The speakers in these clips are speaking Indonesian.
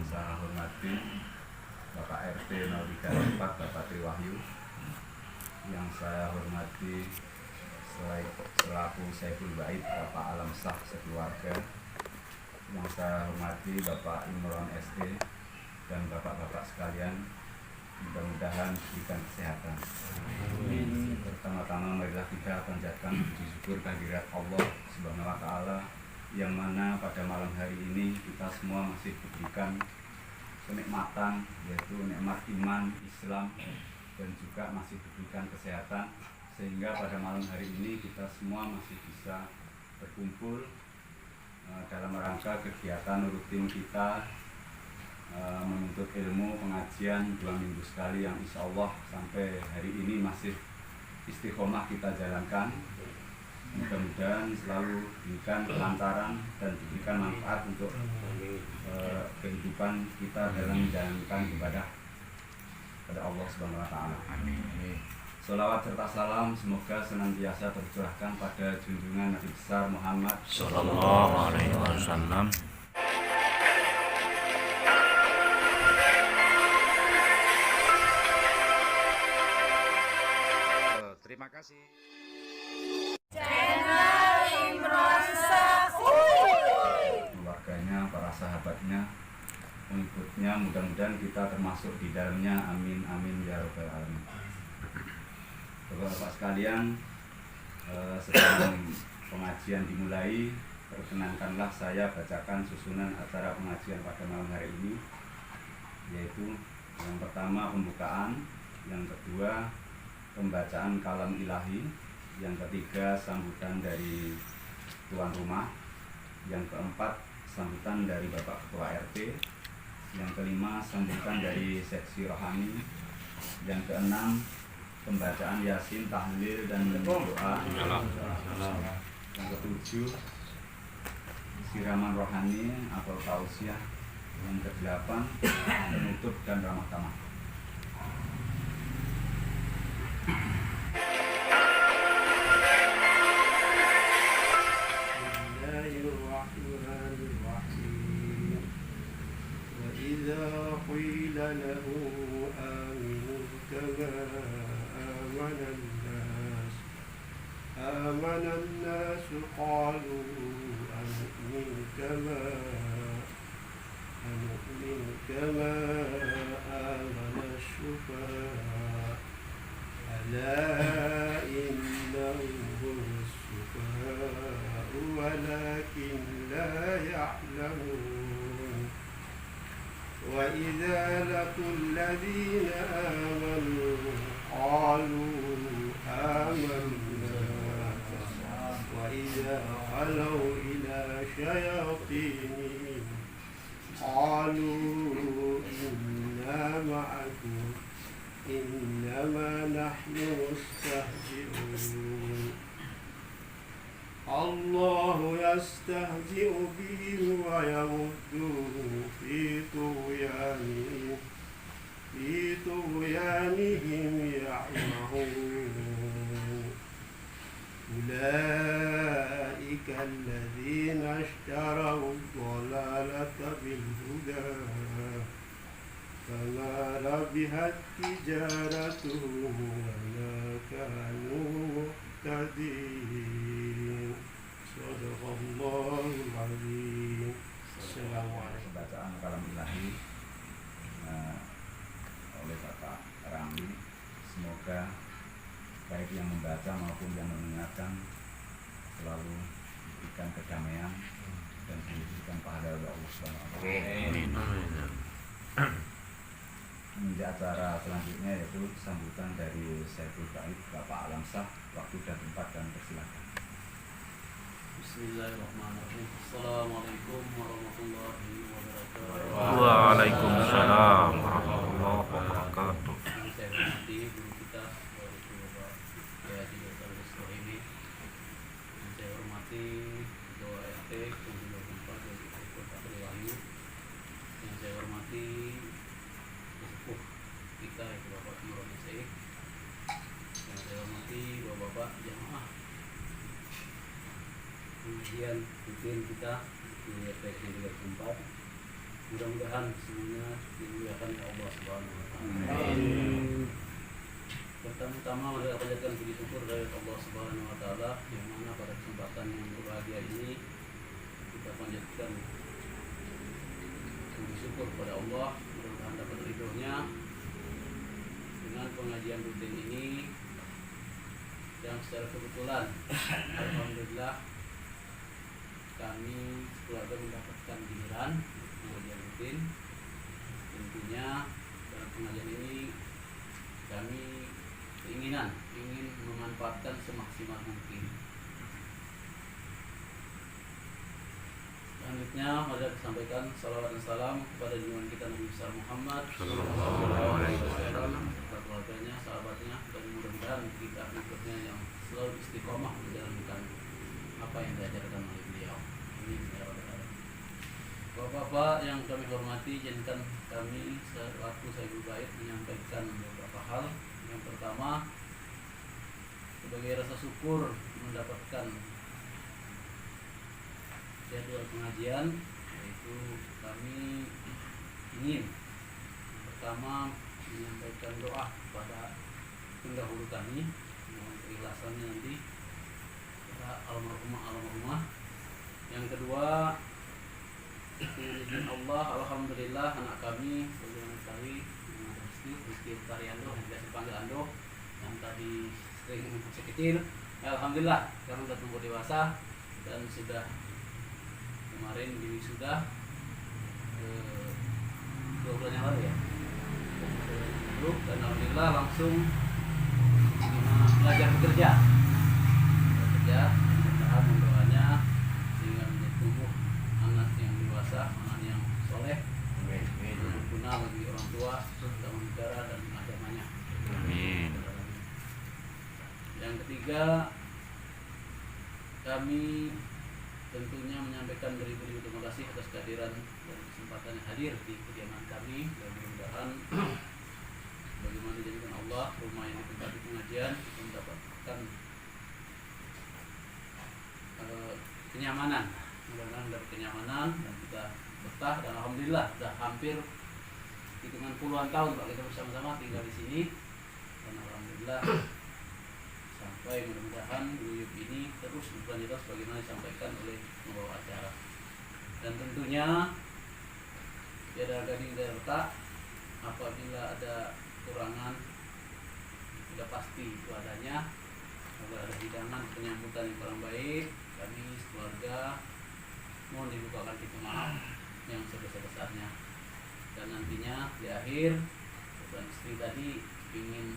saya hormati Bapak RT 034 Bapak Triwahyu, yang saya hormati selaku Saiful Bait Bapak Alam Sah sekeluarga, yang saya hormati Bapak Imron SD dan bapak-bapak sekalian, mudah-mudahan diberikan kesehatan. Amin. Pertama-tama marilah kita panjatkan puji syukur kehadirat Allah Subhanahu wa taala, yang mana pada malam hari ini kita semua masih diberikan kenikmatan, yaitu nikmat iman, Islam, dan juga masih diberikan kesehatan, sehingga pada malam hari ini kita semua masih bisa berkumpul dalam rangka kegiatan rutin kita menuntut ilmu pengajian 2 minggu sekali, yang insya Allah sampai hari ini masih istiqomah kita jalankan. Mudah-mudahan selalu diberikan kelancaran dan diberikan manfaat untuk kehidupan kita dalam menjalankan ibadah pada Allah Subhanahu wa taala. Amin. Sholawat serta salam semoga senantiasa tercurahkan pada junjungan Nabi besar Muhammad sallallahu alaihi wasallam. Terima kasih. Keluarganya, para sahabatnya, pengikutnya, mudah-mudahan kita termasuk di dalamnya. Amin amin ya rabbal alamin. Bapak-bapak sekalian, sebelum pengajian dimulai, perkenankanlah saya bacakan susunan acara pengajian pada malam hari ini, yaitu yang pertama pembukaan, yang kedua pembacaan kalam ilahi, yang ketiga sambutan dari tuan rumah, yang keempat sambutan dari Bapak Ketua RT, yang kelima sambutan dari seksi rohani, yang keenam pembacaan yasin, tahlil, dan doa, yang ketujuh siraman rohani atau tausiah, yang kedelapan penutup dan ramah tamah. وإذا قيل له آمنوا كما آمن الناس قالوا أنؤمن كما آمن السفهاء ألا إنهم هم السفهاء ولكن لا يعلمون وإذا لقوا الذين آمنوا قالوا آمنا وإذا خلوا إلى شياطينهم قالوا إنا معكم إنما نحن مستهزئون الله يستهزئ بهم ويمدهم في طغيانهم يعمهون أولئك الذين اشتروا الضلالة بالهدى فما ربحت تجارتهم وما كانوا مهتدين. صدق الله العظيم. Assalamualaikum. Bacaan kalam ilahi oleh Bapak Rami, semoga baik yang membaca maupun yang mendengarkan selalu diberikan kedamaian dan diberikan pahala oleh Allah Subhanahu wa taala. Ini acara selanjutnya yaitu sambutan dari Saiful Bait Bapak Alam Sah. Waktu dan tempat dan persilakan. Bismillahirrahmanirrahim. Assalamualaikum warahmatullahi wabarakatuh. Waalaikumsalam warahmatullahi wabarakatuh. Yang saya hormati guru kita, yaitu Bapak Haji Dr. Sohimi. Yang saya hormati Ketua RT Ketua Tempat yaitu Bapak Triwahyu. Yang saya hormati sesepuh kita yaitu Bapak Imron SD. Yang saya hormati bapak-bapak jamaah kemudian rutin kita di RT 34, Mudah-mudahan semuanya dimuliakan oleh Allah Subhanahu wa taala. Amin. Pertama-tama adalah panjatkan puji syukur dari Allah Subhanahu wa taala, yang mana pada kesempatan yang berbahagia ini kita panjatkan puji syukur kepada Allah, mudah-mudahan dapat ridhonya dengan pengajian rutin ini. Dan secara kebetulan alhamdulillah kami keluarga mendapatkan giliran pengajian rutin. Tentunya dalam pengajian ini kami ingin memanfaatkan semaksimal mungkin. Selanjutnya mari kita sampaikan salawat dan salam kepada junjungan kita Nabi besar Muhammad sallallahu alaihi wasallam, kepada keluarganya, sahabatnya, dan mudah-mudahan kita berikutnya yang selalu istiqomah menjalankan apa yang diajarkan oleh beliau. Amin ya rabbal alamin. Bapak-bapak yang kami hormati, izinkan kami selaku Sayyidul Bait menyampaikan beberapa hal. Yang pertama, sebagai rasa syukur mendapatkan jadwal pengajian, yaitu kami ingin pertama menyampaikan doa kepada pendahulu kami, mohon keikhlasannya nanti para almarhumah. Yang kedua, dengan izin Allah, alhamdulillah anak kami bagaimana sekali Rizky Tariando, yang biasa dipanggil Ando, yang tadi sering masih kecil, alhamdulillah sekarang sudah tumbuh dewasa dan sudah kemarin diwisuda 2 bulan yang lalu ya, dan alhamdulillah langsung belajar bekerja. Mudah-mudahan mendoanya sehingga menjadi tumbuh anak yang dewasa, anak yang soleh, berguna bagi orang tua, terutama negara dan agamanya. Amin. Yang ketiga, kami tentunya menyampaikan beribu-ribu terima kasih atas kehadiran dan kesempatan yang hadir di kediaman kami, dan mudah-mudahan bagaimana dijadikan Allah rumah yang ditempati pengajian, kita mendapatkan kenyamanan, mudah-mudahan dapat kenyamanan dan kita betah, dan alhamdulillah sudah hampir hitungan puluhan tahun Pak kita bersama-sama tinggal di sini, dan alhamdulillah sampai mudah-mudahan guyub ini terus berlanjut sebagaimana disampaikan oleh pembawa acara. Dan tentunya tiada gading tiada retak, apabila ada kurangan tidak pasti itu adanya. Kalau ada hidangan penyambutan yang kurang baik, kami keluarga mohon dibukakan pintu maaf yang sebesar-besarnya. Dan nantinya di akhir, dan istri tadi ingin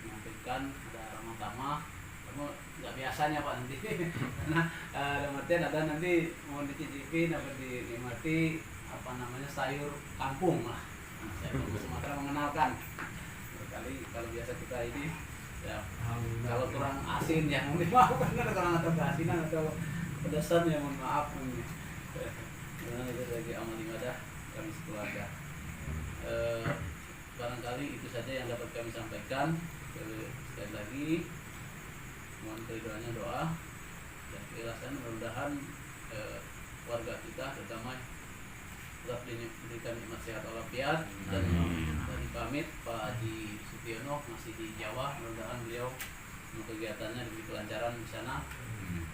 menyampaikan ada ramah tamah, kamu nggak biasanya Pak nanti karena dalam artian ada nanti mau dicicipi dapat dinikmati sayur kampung lah. Saya kampung Sumatera mengenalkan. Berkali kalau biasa kita ini ya kalau kurang asin ya mohon maaf, karena kurang atau keasinan atau pedasan ya mohon maaf. Karena itu sebagai amal ibadah kami sekeluarga. Barangkali itu saja yang dapat kami sampaikan. Sekali lagi mohon keridhoannya doa dan keikhlasan, mudah-mudahan warga kita terutama tetap diberikan nikmat sehat walafiat. Dan tadi pamit Pak Haji Sutiono masih di Jawa, mudah-mudahan beliau kegiatannya diberi kelancaran di sana,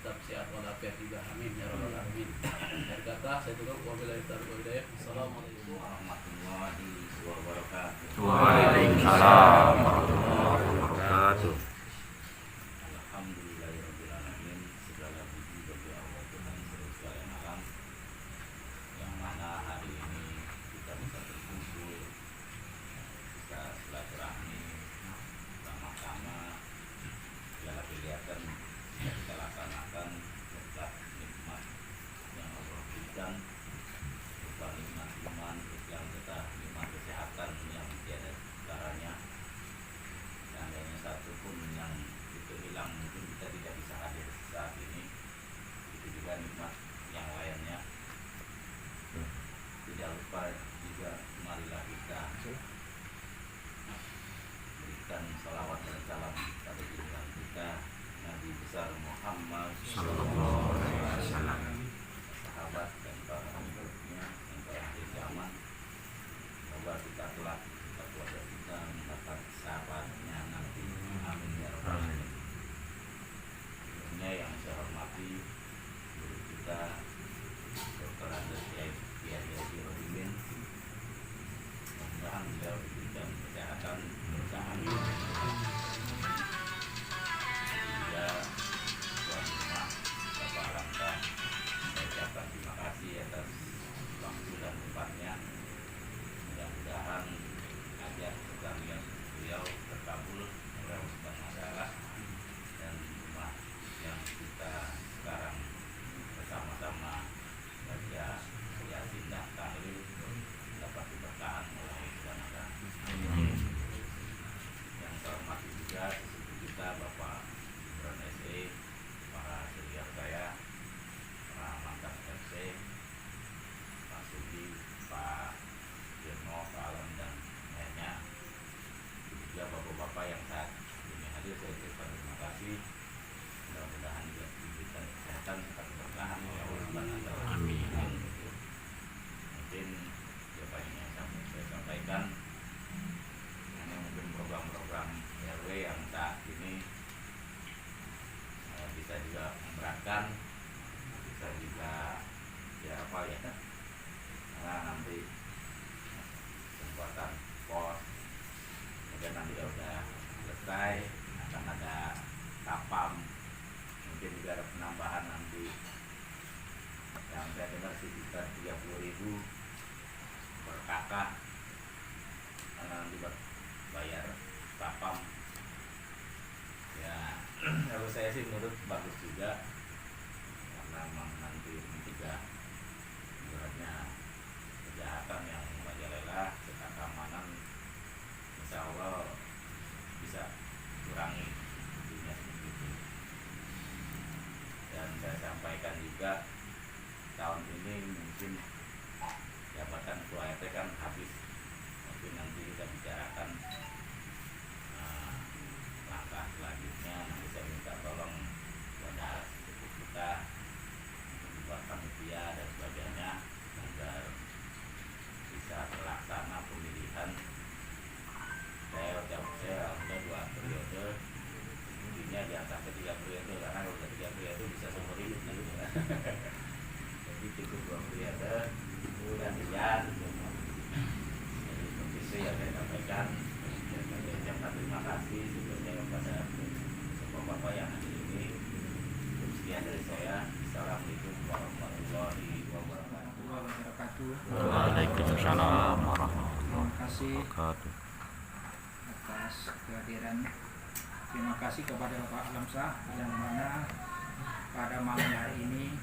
tetap sehat walafiat juga, amin ya rabbal alamin. Akhir kata saya tutup, wabillahi taufiq wal hidayah. Assalamualaikum warahmatullahi wabarakatuh. Waalaikumsalam warahmatullahi wabarakatuh. Alhamdulillahirabbil alamin, segala puji bagi Allah Tuhan segala yang alam, yang mana hari ini kita bisa berkumpul, bisa silaturahmi sama-sama, segala kegiatan yang kita laksanakan berkat nikmat yang Allah berikan, berupa nikmat iman yang kita nikmat kesehatan yang tiada caranya, pembuatan pos. Kemudian nanti kalau udah selesai akan ada kapam, mungkin juga ada penambahan nanti yang saya dengar sekitar 30.000 per kakak karena nanti buat bayar kapam. Ya kalau saya sih menurut bagus juga karena memang nanti mencegah ibaratnya kejahatan yang merajalela, serta keamanan insya Allah bisa kurangi intinya seperti itu. Dan saya sampaikan juga tahun ini mungkin jabatan ketua RT kan habis, mungkin nanti kita bicarakan langkah selanjutnya. Nanti saya minta tolong kepada sepupu kita buat panitia dan sebagainya agar bisa terlaksana pemilihan. Saya udah 2 periode, intinya jangan sampai 3 periode karena kalau udah 3 periode bisa seumur hidup gitu. Jadi cukup 2 periode gantian. Jadi seperti itu yang saya sampaikan. Saya ucapkan terima kasih sebelumnya kepada semua bapak yang hadir ini. Sekian dari saya. Assalamualaikum warahmatullahi wabarakatuh. Waalaikumsalam Terima kasih wabarakatuh. atas kehadiran. Terima kasih kepada Bapak Alamsyah yang mana pada malam hari ini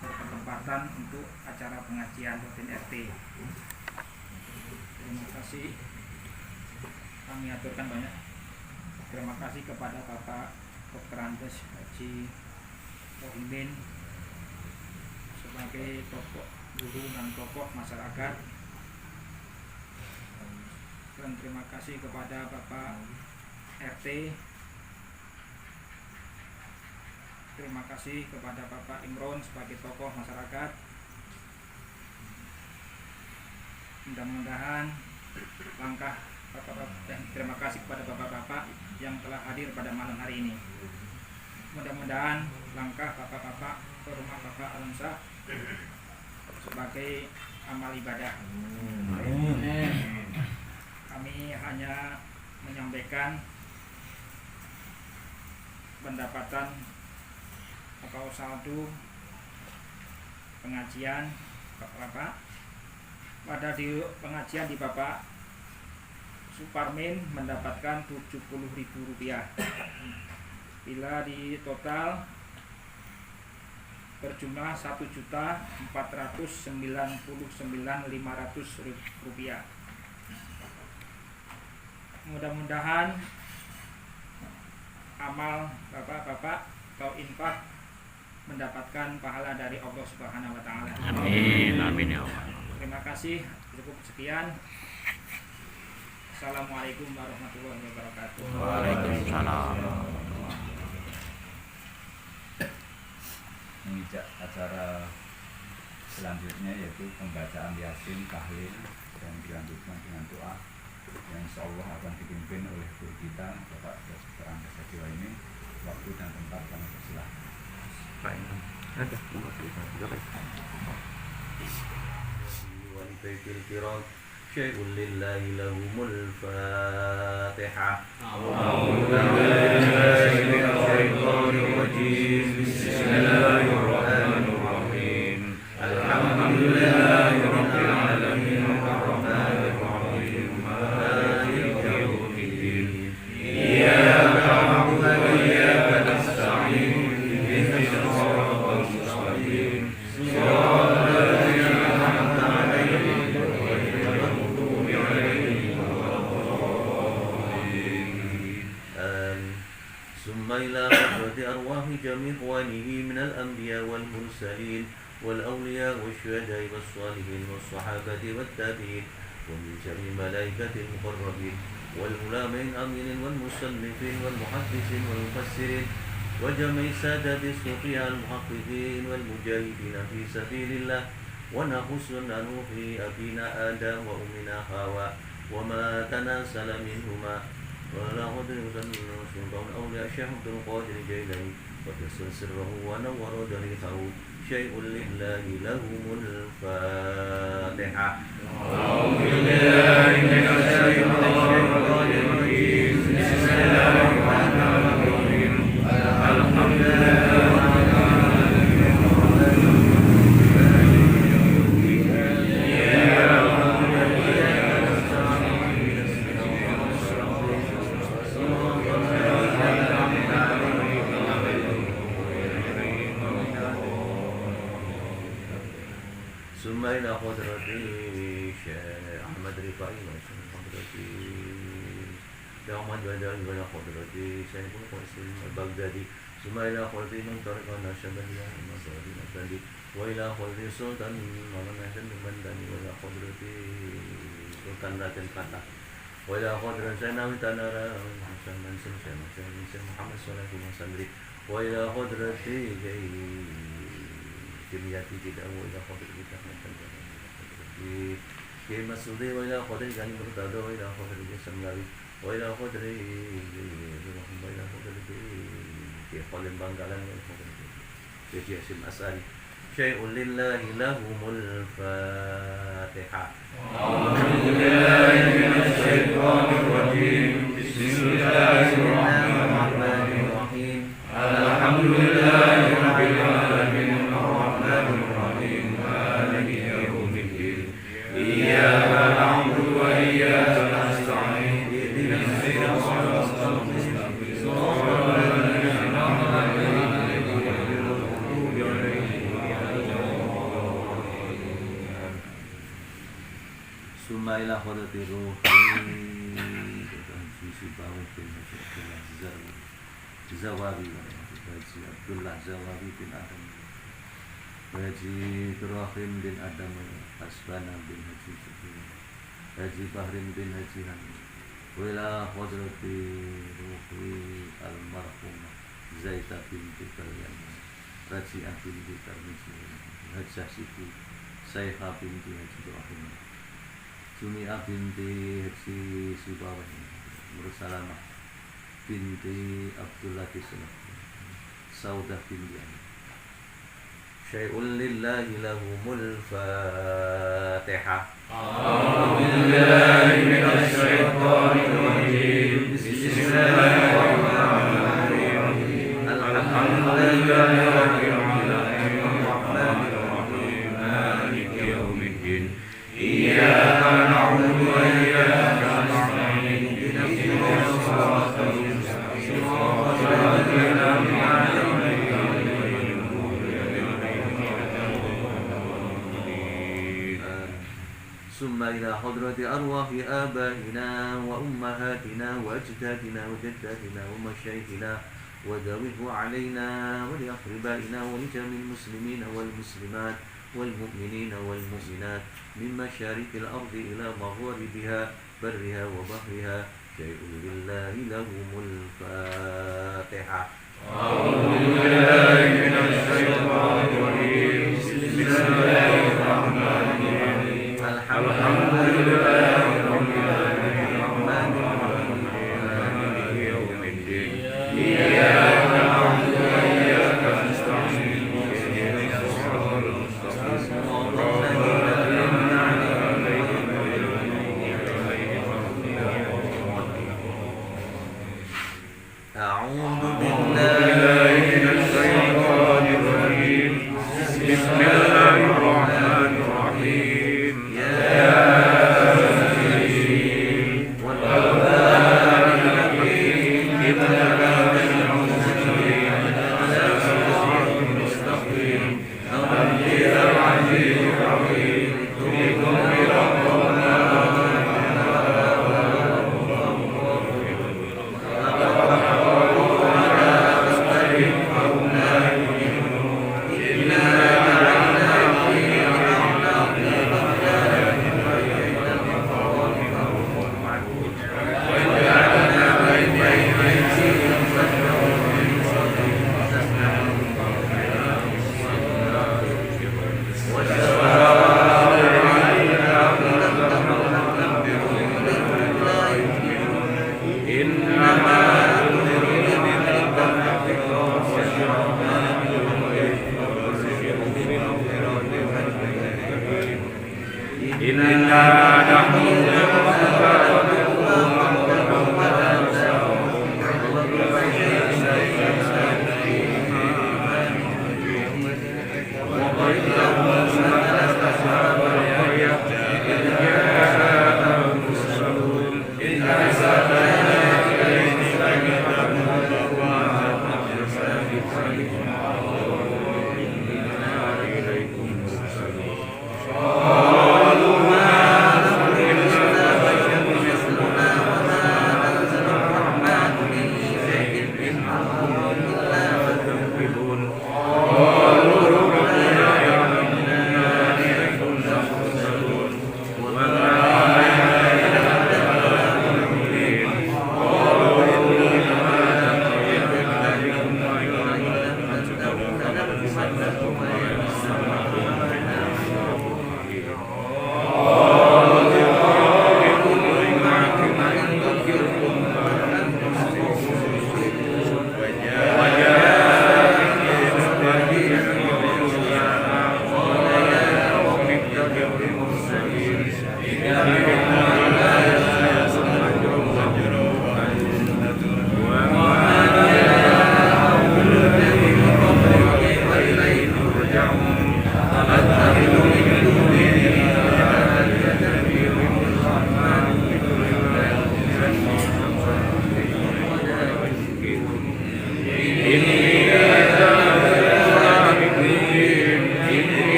berkesempatan untuk acara pengajian rutin RT. Terima kasih. Kami aturkan banyak terima kasih kepada Bapak Dr. Andes Haji Rohimin sebagai tokoh guru dan tokoh masyarakat, dan terima kasih kepada Bapak RT. Terima kasih kepada Bapak Imron sebagai tokoh masyarakat. Mudah-mudahan langkah Bapak-bapak, dan terima kasih kepada bapak-bapak yang telah hadir pada malam hari ini. Mudah-mudahan langkah bapak-bapak ke rumah Bapak Alamsyah sebagai amal ibadah. Kami hanya menyampaikan pendapatan atau saldo pengajian Bapak. Pada di pengajian di Bapak Suparmin mendapatkan Rp70.000. Bila di total berjumlah Rp1.499.500. Mudah-mudahan amal bapak-bapak atau infak mendapatkan pahala dari Allah Subhanahu wa taala. Amin, amin ya Allah. Terima kasih. Cukup sekian. Assalamualaikum warahmatullahi wabarakatuh. Waalaikumsalam. Mengijak acara selanjutnya yaitu pembacaan Yasin, tahlil, dan dilanjutkan dengan doa yang insya Allah akan dipimpin oleh guru kita Bapak Dr. Andes Haji Rohimin. Waktu dan tempat kami persilahkan. Walbaitil kiram syai'un lillahi lahumul fatihah. Bismillahirrahmanirrahim. Alhamdulillahi rabbil alamin arrahmanir rahim maliki yaumiddin. Iyyaka na'budu wa iyyaka nasta'in ihdinas siratal mustaqim. Shiratal ladzina an'amta 'alaihim ghairil maghdubi 'alaihim waladdallin. ثم إلى رحمة أرواح جميع إخوانه من الأنبياء والمرسلين والأولياء والشهداء والصالحين والصحابة والتابعين ومن شر الملائكة المقربين والعلماء العاملين والمصنفين والمحدثين والمفسرين وجميع السادة الصوفية المحققين والمجاهدين في سبيل الله ونخص نوح أبينا آدم وأمنا حواء وما تناسل منهما ولا قدر سلطان أولياء الشيخ عبد القادر الجيلاني وكسر سره ونور طريقه شيء لله لهم الفاتحة. أعوذ بالله من الشيطان الرجيم. بسم الله الرحمن الرحيم. الحمد لله ثم إلى حضرة الشيخ أحمد رفاعي وسلم حضرة أحمد بدوي وإلى حضرة شيخ القاسم البغدادي ثم إلى حضرة من طريق النشبندية المصري وإلى حضرة سلطان مولانا حسن البنداني وإلى حضرة سلطان راتن فتح وإلى حضرة سيدنا تنارا حسن منصور شيخ محمد صالح المصري وإلى حضرة Dimyati tidak wajah khodir kita di Masudi wajah khodir kan bertado wajah khodir di Semgawi wajah khodir wajah khodir di Kholim Bangkalan wajah khodir di Jasim Asari Syai'un lillahi lahumul Fatihah. A'udzu billahi minasy syaithanir rajim. Bismillahirrahmanirrahim. Alhamdulillahi rabbil alamin. إياك نعبد وإياك نستعين اهدنا الصراط المستقيم صراط الذين أنعمت عليهم غير المغضوب عليهم ولا الضالين. ثم إلى حضرة الروح Zawawi Haji Abdullah Zawawi bin Adam Haji Ibrahim bin Adam Asbana bin Haji Syukur Haji Bahrin bin Haji Hamid Wila Hadrati Ruhi Almarhumah Zaita binti Kalyan Raji'ah binti Tarmizi Hajjah Siti Sayha binti Haji Ibrahim Sumi'ah binti Haji Subawani Mursalamah binti Abdullah Kislah Saudah binti Ali Syai'un lillahi lahumul Fatihah. A'udzu billahi minasy syaithanir rajim. Bismillahirrahmanirrahim. Alhamdulillahi rabbil alamin. Arrahmanir rahim. Maliki yaumiddin. Iyyaka na'budu wa iyyaka nasta'in. Ihdinas siratal mustaqim. Siratal ladzina an'amta ثم إلى حضرة أرواح آبائنا وأمهاتنا وأجدادنا وجداتنا ومشايخنا وداوه علينا ولأقربائنا ولجميع المسلمين والمسلمات والمؤمنين والمؤمنات من مشارق الأرض إلى مغاربها برها وبحرها شيء لله لهم الفاتحة. أعوذ بالله من الشيطان الرجيم. بسم الله الرحمن الرحيم. الحمد لله رب العالمين. الرحمن الرحيم. مالك يوم الدين. إياك نعبد وإياك نستعين. اهدنا الصراط المستقيم. صراط الذين أنعمت عليهم غير المغضوب عليهم ولا الضالين. أعوذ بالله من الشيطان الرجيم. بسم الله الرحمن الرحيم. يا سيدي والقرآن الحكيم إنك من المرسلين على صراط مستقيم. أنت العزيز الرحيم. تريكم إلى Inna nahnu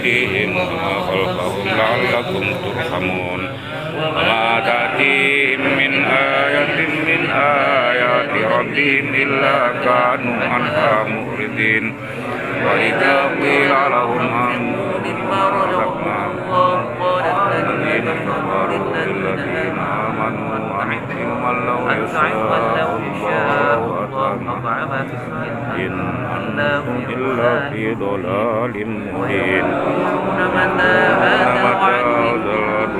أيديهم وما خلفهم لعلكم ترحمون وما تأتيهم من آية من آيات ربهم إلا كانوا عنها معرضين وإذا قيل لهم أنفقوا مما رزقناكم الذين كفروا للذين آمنوا وعدوا من لو يشاء الله أطعمه إن أنتم إلا في ضلال مبين متى هذا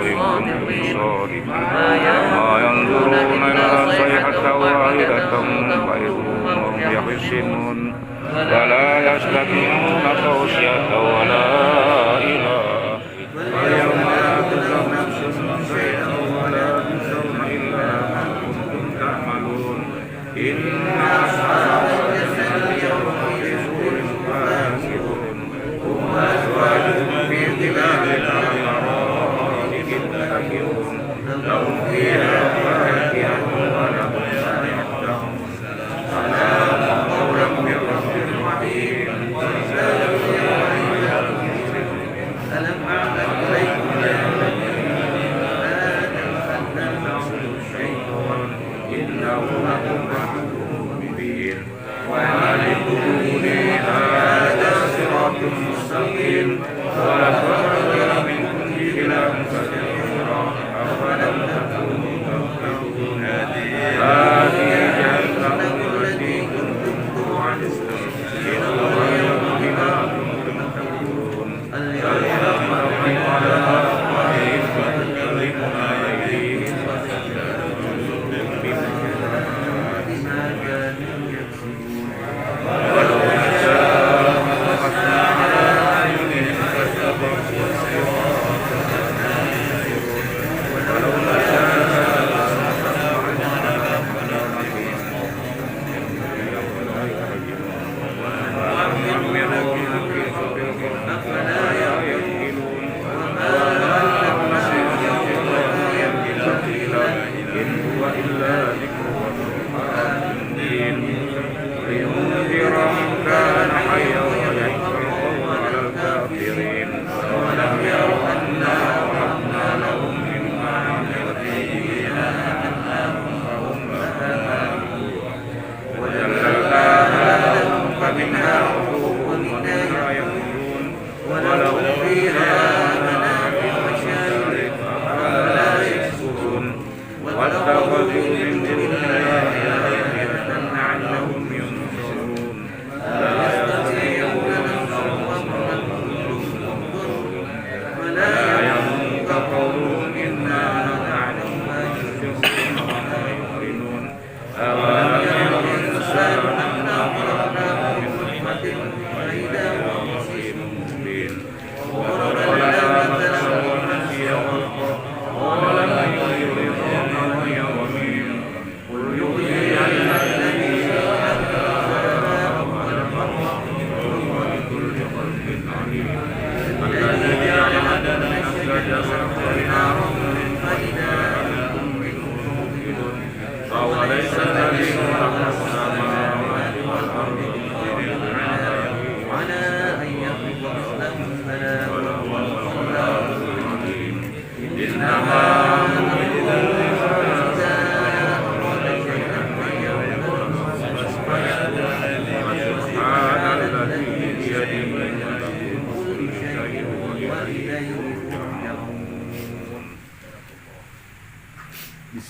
إن كنتم صادقين ما ينظرون إلا صيحة واحدة فإذا هم يحزنون ولا يستطيعون توصية ولا إلى اليوم لا تظلم نفس شيئا ولا تجزون إلا ما كنتم تعملون إن أصحاب الجنة اليوم في سرور فاكهون هم وأزواجهم في ظلال على الأرائك متكئون لهم فيها فاكهة ولهم ما يدعون سلام قولا من رب رحيم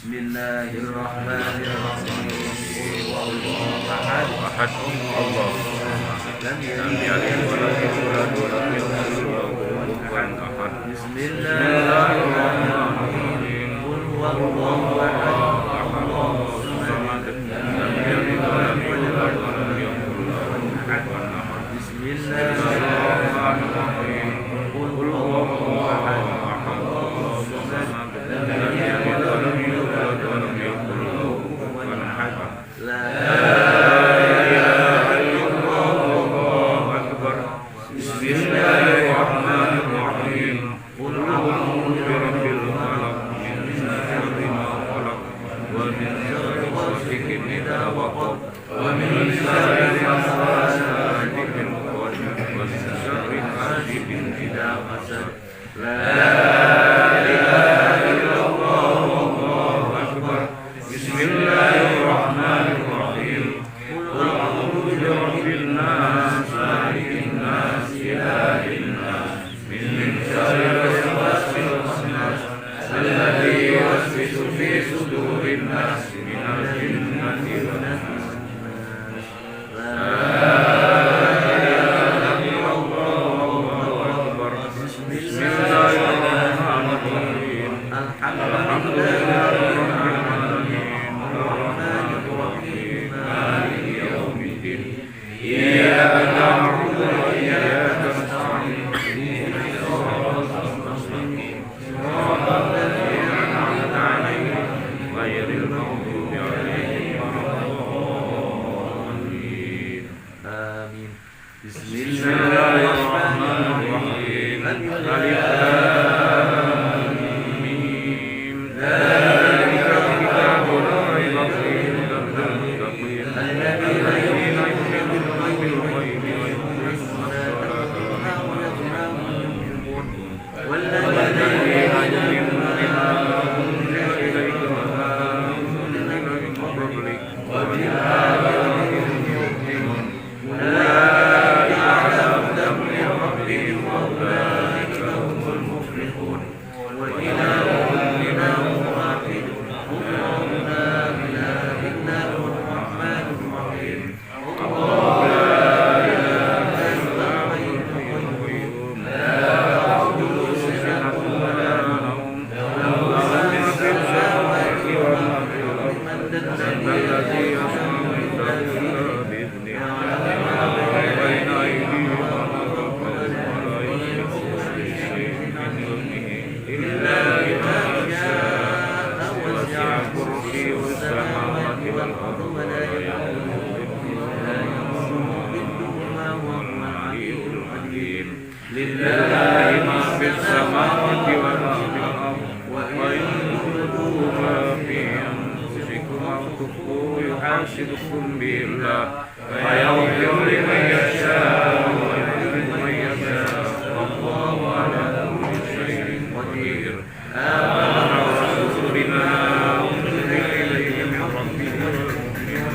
Bismillahirrahmanirrahim. Qul huwallahu ahad. Ahad. Allah. Lam Lam yalid yalid wa lam yulad wa lam yakul lahu kufuwan ahad. Bismillahirrahmanirrahim. Qul huwallahu ahad. Allahus samad. Lam yalid wa lam yulad wa lam yakul lahu kufuwan ahad. Bismillahirrahmanirrahim. Qul huwallahu ahad. Allahus samad. Lam yalid wa lam yulad wa lam yakul lahu kufuwan ahad. La ilaha illallah. Allahu akbar. Bismillahirrahmanirrahim. Qul a'udzu birabbil falaq min syarri ma khalaq wa min syarri ghasiqin idza waqab wa min syarri hasidin wa min syarri hasidin idza hasad. La ilaha illallah. Allahu akbar. Bismillahirrahmanirrahim. Qul a'udzu birabbin nas, malikin nas, ilahin nas, min syarril waswasil khannas, alladzi yuwaswisu fi sudurin nas, minal jinnati wan nas. La ilaha illallah. Allahu akbar. Bismillahirrahmanirrahim. Alhamdulillahirabbil alamin. Arrahmanir rahim. Maliki yaumiddin. Iyyaka na'budu wa iyyaka nasta'in. Ihdinas siratal mustaqim. Siratal ladzina an'amta 'alaihim ghairil maghdubi 'alaihim waladdallin. Amin. Bismillahirrahmanirrahim. Alif lam mim. Dzalikal kitabu la raiba fihi hudan lil muttaqin. Alladzina yu'minuna bil ghaibi wa yuqimuna as-salata wa mimma razaqnahum yunfiqun. Walladzina yu'minuna bima unzila ilayka wa ma unzila min qablik wa bil akhirati hum yuqinun. Ulaika 'ala hudan min rabbihim wa ulaika humul muflihun. Wa ilahum ilahun wahid. Allahu la ilaha illa huwar rahmanur rahim. Allahu la ilaha illa huwal hayyul qayyum. La ta'khudhuhu sinatun wa la nawm. Lahu ma fis samawati wa ma fil ardi. Man alladhi yashfa'u 'indahu illa bi'idhnihi. Ya'lamu ma bayna aydihim wa ma khalfahum wa la yuhituna bi shay'in min 'ilmihi illa bima sha'a. Wasi'a kursiyuhu as-samawati wal arda wa la ya'uduhu hifdhuhuma wa huwa al-'aliyyul 'azim. Lillahi ma fis samawati wa ma fil ardi wa in tubdu ma fi anfusikum aw tukhfuhu yuhasibkum bihi Allah fa yaghfiru liman yasha'u wa yudhillu man yasha'u wallahu 'ala kulli shay'in qadir. Amana ar-rasulu bima unzila ilayhi min rabbih wal mu'minun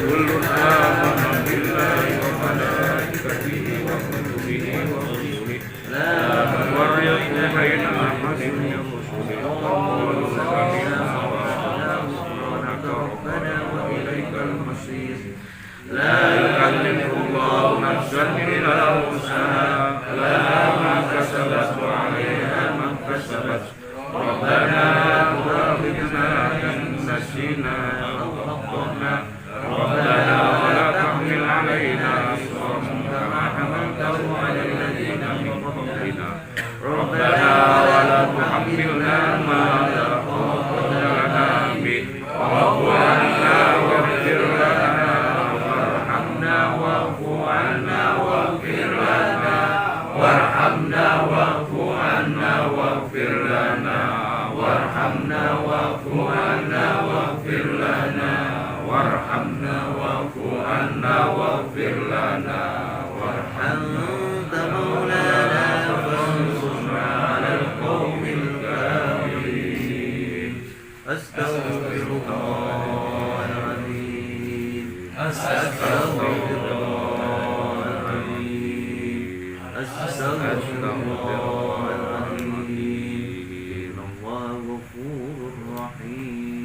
kullun amana billahi wa malaikatihi wa kutubihi wa rusulihi la nufarriqu baina ahadin min rusulihi wa qalu sami'na wa ata'na ghufranaka rabbana wa ilaikal masir. La yukallifu Allahu nafsan illa wus'aha laha ma kasabat wa 'alayha ma kasabat. Rabbana la tu'akhidhna in nasina aw akhtana. Rabbana wa la tahmil 'alaina isran kama hamaltahu 'ala alladhina min qablina. Rabbana wa la tuhammilna ma la taqata lana bih. Wa'fu 'anna waghfir lana warhamna wa'fu 'anna waghfir lana warhamna wa'fu 'anna waghfir lana warhamna wa'fu 'anna waghfir lana warhamna wa'fu 'anna waghfir lana warhamna maulana fansurna 'alal qawmil kafirin. Astaghfirullahaladzim. Astaghfirullahaladzim. Astaghfirullahaladzim. Allahu ghafurur rahim.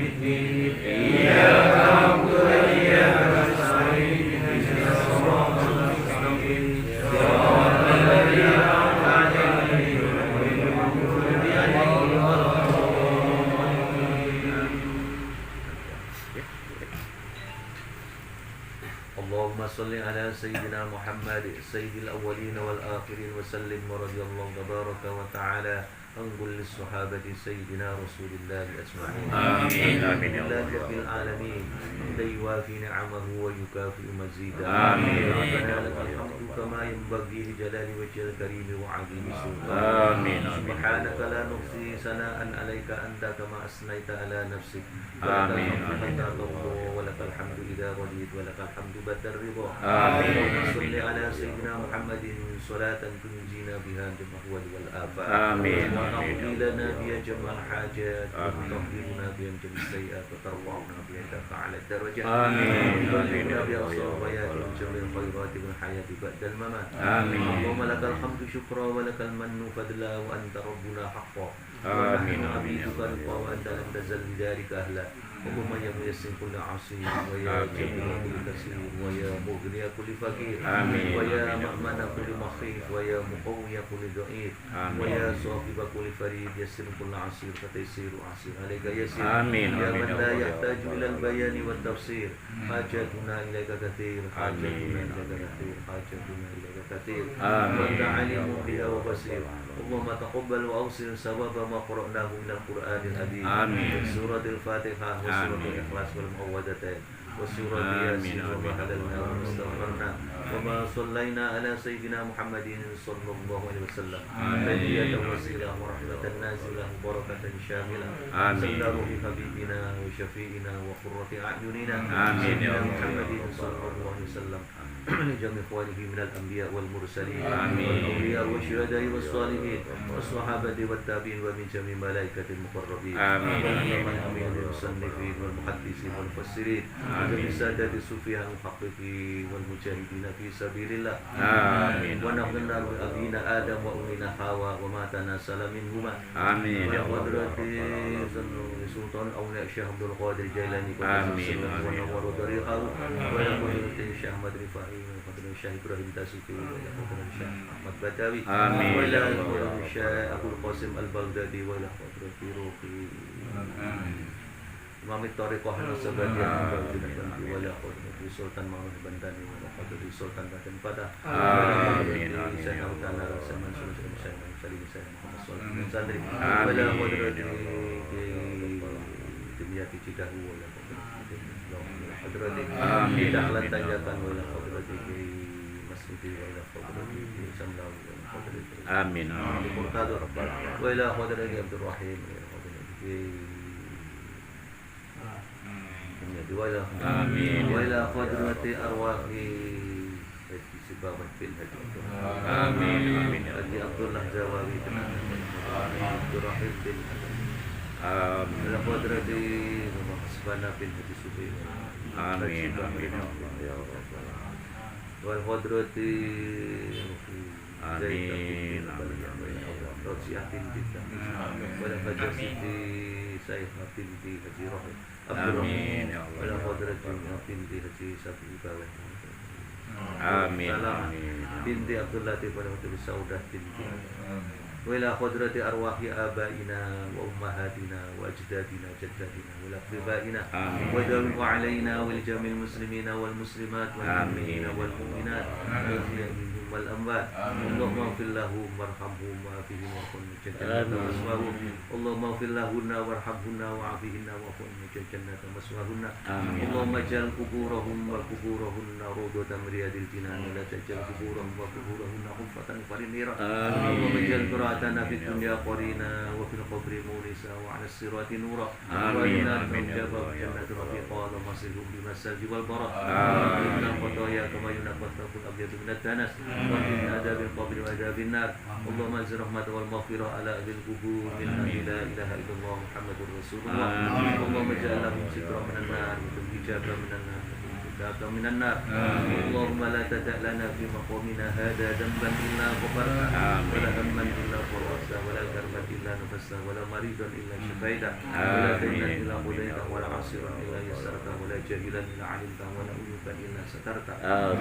اللهم صل على سيدنا محمد سيد الأولين والآخرين وسلم ورضي الله تبارك وتعالى عن كل الصحابة سيدنا رسول الله أجمعين. آمين آمين يا لله الله. رب العالمين لا يوافي نعمه ويكافئ مزيدا. آمين. ربنا لك الحمد كما ينبغي لجلال وجه الكريم وعظيم سلطانك. آمين. سبحانك لا نحصي ثناء عليك أنت كما أثنيت على نفسك. آمين. أنت الله ولك الحمد إذا رضيت ولك الحمد بعد الرضا. آمين. اللهم صل على سيدنا محمد صلاة تنجينا بها من الأهوال والآفات. آمين. وتقضي لنا بها جميع الحاجات آمين. وتطهرنا بها جميع السيئات وترفعنا بها أعلى الدرجات. آمين. وتبلغنا بها أقصى الغايات من جميع الخيرات والحياة بعد الممات. آمين. اللهم لك الحمد شكرا ولك المن فضلا وأنت ربنا حقا. آمين. ونحن آمين يا عبيدك الله. رقا وأنت لم تزل لذلك أهلا. اللهم يا ميسر كل عصير ويا آمين. جميل كل كثير ويا مغني كل فقير آمين. ويا مأمن كل مخيف ويا مقوي كل ضعيف آمين. ويا صاحب كل فريد يسر كل عسير فتيسير عسير عليك يسير. آمين. يا آمين من يا لا الله. يحتاج إلى البيان والتفسير حاجتنا إليك كثير حاجتنا آمين. إليك كثير حاجتنا إليك كثير آمين. وأنت عليم بها وبصير. اللهم تقبل وأوصل ثواب ما قرأناه من القرآن الحكيم آمين. من سورة الفاتحة وسورة آمين. الإخلاص والمعوذتين وسورة آمين. ياسين وما آمين. حللنا وما استغفرنا وما صلينا على سيدنا محمد صلى الله عليه وسلم آمين. هدية وسيلة ورحمة نازلة وبركة شاملة آمين. صلى روح حبيبنا وشفيئنا وقرة أعيننا آمين يا سيدنا رب. محمد صلى الله عليه وسلم لجميع إخوانه من الأنبياء والمرسلين آمين. والأولياء والشهداء والصالحين والصحابة والتابعين ومن جميع ملائكة المقربين آمين. ومن المصنفين والمحدثين والمفسرين ومن سادة الصوفياء المحققين والمجاهدين في سبيل الله. آمين. ونحن أبينا آدم وأمنا حواء وما تناسل منهما. آمين يا وحضرة الله. سلطان أولياء الشيخ عبد القادر الجيلاني آمين. ونور طريقه ويا حضرة الشيخ أحمد رفاعي وحضرة الشيخ إبراهيم تاسوكي ويا حضرة الشيخ أحمد بداوي آمين. وإلى حضرة الشيخ أبو القاسم البغدادي وإلى حضرة روحي إمام الطريقة النصبانية وإلى حضرة Sultan Mahmud Bandani وإلى حضرة Sultan Badan Pada آمين. Syekh Utana Salman Sulaiman Syekh Salim Syekh Muhammad Sulaiman bin Sadri آمين. وإلى حضرة Dimyati Cidahu وإلى حضرة آمين. Dahlan Tanjakan وإلى حضرة Masudi وإلى حضرة Samlau وإلى حضرة آمين. Murtado وإلى حضرة عبد الرحيم وإلى حضرة آمين. وإلى حضرة أرواح سبابة في الهدى آمين. آمين يا Haji الله. Abdullah Jawawi Abdul Rahim bin آمين. إلى حضرة Hasbana bin Haji Subi آمين. آمين يا الله يا رب. والحضرة آمين. Roziah binti ولا فجر سيدي سيفة binti Haji Rahim آمين يا الله. ولا حضرة binti Haji Sabi Bawah آمين. Salam آمين. binti Abdul Latif ولا حضرة Saudah binti وإلى حضرة أرواح آبائنا وأمهاتنا وأجدادنا جداتنا والأقربائنا آمين. وداوم علينا ولجميع المسلمين والمسلمات والمؤمنين والمؤمنات والأحياء منهم والأموات اللهم اغفر لهم وارحمهم وعافهم وارحم جنة مسواهم اللهم اغفر لهن وارحمهن وعافهن وارحم جنة مسواهن آمين. اللهم اجعل قبورهم وقبورهن روضة من رياض الجنان ولا تجعل قبورهم وقبورهن حفرة في النيران آمين. اللهم اجعل قراءتنا في الدنيا قرينا وفي القبر مونسا وعلى الصراط نورا آمين. وإنا آمين يا نرجى الله يا جنة رب. رفيقا ومصيرهم بما الثلج والبرد آمين. وإنا خطايا كما ينقى الثوب الأبيض من الدنس وقنا عذاب القبر وعذاب النار اللهم انزل الرحمة والمغفرة على أهل القبور من أهل لا إله إلا الله محمد رسول الله آمين. اللهم اجعل لهم سترا من النار وحجابا من النار وتقاك من النار اللهم لا تدع لنا في مقامنا هذا ذنبا إلا غفرته ولا هما إلا فرجته ولا كربا إلا نفسته ولا مريضا إلا شفيته ولا دينا إلا قضيته ولا عسيرا إلا يسرته ولا جاهلا إلا علمته ولا أيوبا إلا سترته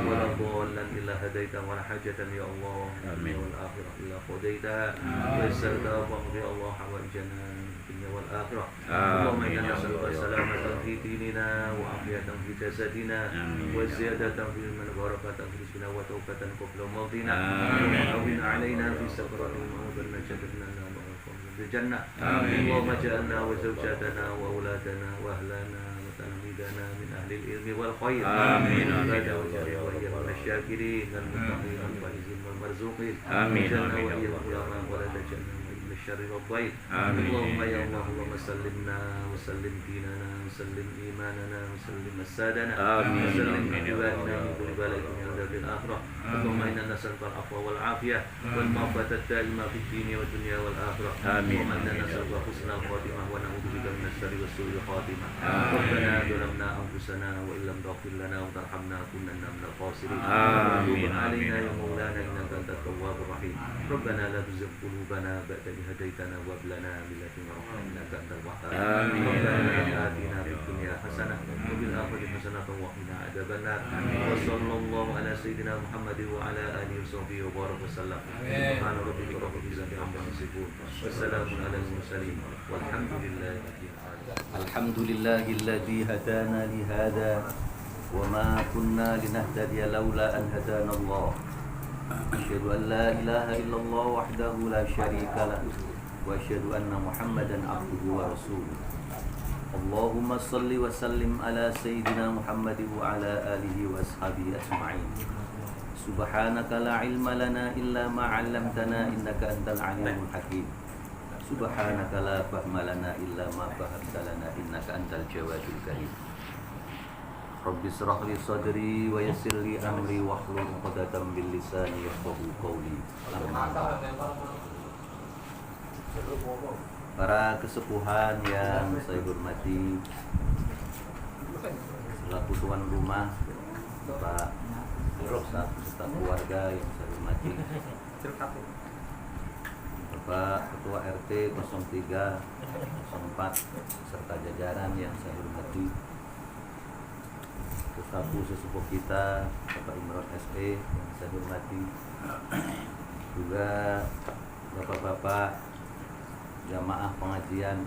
ولا ضالا إلا هديته ولا حاجة يا الله الدنيا والآخرة إلا قضيتها ويسرتها فاقض يا الله حوائجنا الدنيا والآخرة اللهم إنا نسألك سلامة في ديننا وعافية في جسدنا وزيادة في المن وبركة في رزقنا وتوبة قبل موتنا وهون علينا في سكرات الموت والنجاة من النار بالجنة اللهم اجعلنا وزوجاتنا وأولادنا وأهلنا وتلاميذنا من أهل العلم والخير آمين وإياهم الشاكرين المتقين الفائزين والمرزوقين اجعلنا وإياهم العلماء ولا تجعلنا من الشر والضيق اللهم يا الله اللهم سلمنا وسلم ديننا وسلم إيماننا وسلم أجسادنا وسلم أحبابنا من كل بلاء من عذاب الآخرة اللهم إنا نسألك العفو والعافية والمعافاة الدائمة في الدين والدنيا والآخرة اللهم إنا نسألك حسن الخاتمة ونعوذ بك من الشر وسوء الخاتمة ربنا ظلمنا أنفسنا وإن لم تغفر لنا وترحمنا كنا من الخاسرين وتب علينا يا مولانا إنك أنت التواب الرحيم ربنا لا تزغ قلوبنا بعد إذ هديتنا وهب لنا من لدنك رحمة إنك أنت الوهاب ربنا آتنا في الدنيا حسنة وفي الآخرة حسنة وقنا عذاب النار وصلى الله على سيدنا محمد وعلى آله وصحبه وبارك وسلم سبحان ربك رب العزة عما يصفون والسلام على المرسلين والحمد لله رب العالمين الحمد لله الذي هدانا لهذا وما كنا لنهتدي لولا أن هدانا الله أشهد أن لا إله إلا الله وحده لا شريك له وأشهد أن محمدا عبده ورسوله اللهم صل وسلم على سيدنا محمد وعلى آله وأصحابه أجمعين سبحانك لا علم لنا إلا ما علمتنا إنك أنت العليم الحكيم سبحانك لا فهم لنا إلا ما فهمت لنا إنك أنت الجواد الكريم رب اشرح لي صدري ويسر لي أمري واحلل عقدة من لساني يفقهوا قولي Para kesepuhan yang saya hormati, selaku tuan rumah, Pak Ustaz beserta keluarga yang saya hormati, Bapak Ketua RT 03, 04 serta jajaran yang saya hormati, sesepuh kita Bapak Imron SE yang saya hormati, juga bapak-bapak jamaah pengajian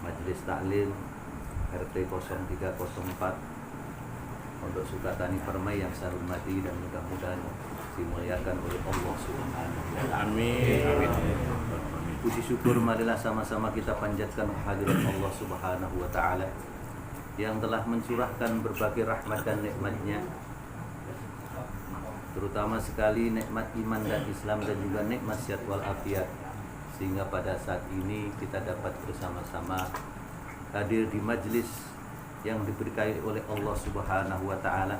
Majelis Taklim RT 0304 Pondok Sukatani Permai yang saya hormati dan mudah-mudahan dimuliakan oleh Allah Subhanahu wa taala. Amin. Puji syukur marilah sama-sama kita panjatkan kehadirat Allah Subhanahu wa taala yang telah mencurahkan berbagai rahmat dan nikmat-Nya, terutama sekali nikmat iman dan Islam dan juga nikmat sehat wal afiat, sehingga pada saat ini kita dapat bersama-sama hadir di majlis yang diberkahi oleh Allah Subhanahu wa taala,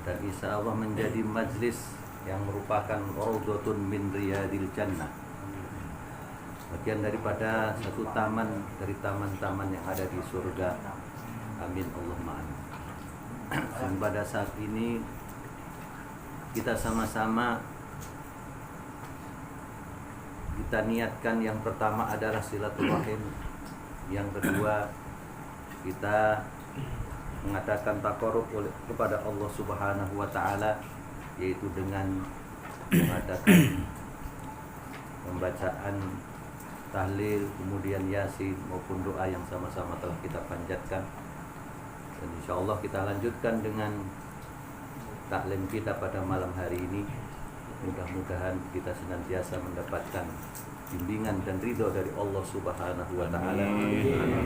dan insya Allah menjadi majlis yang merupakan raudhatun min riyadil jannah, bagian daripada satu taman dari taman-taman yang ada di surga. Amin Allahumma amin. Dan pada saat ini kita sama-sama kita niatkan, yang pertama adalah silaturahim, yang kedua kita mengadakan taqarrub kepada Allah Subhanahu wa taala, yaitu dengan mengadakan pembacaan tahlil, kemudian yasin maupun doa yang sama-sama telah kita panjatkan. Dan insyaallah kita lanjutkan dengan taklim kita pada malam hari ini. Mudah-mudahan kita senantiasa mendapatkan bimbingan dan ridho dari Allah Subhanahu wa taala.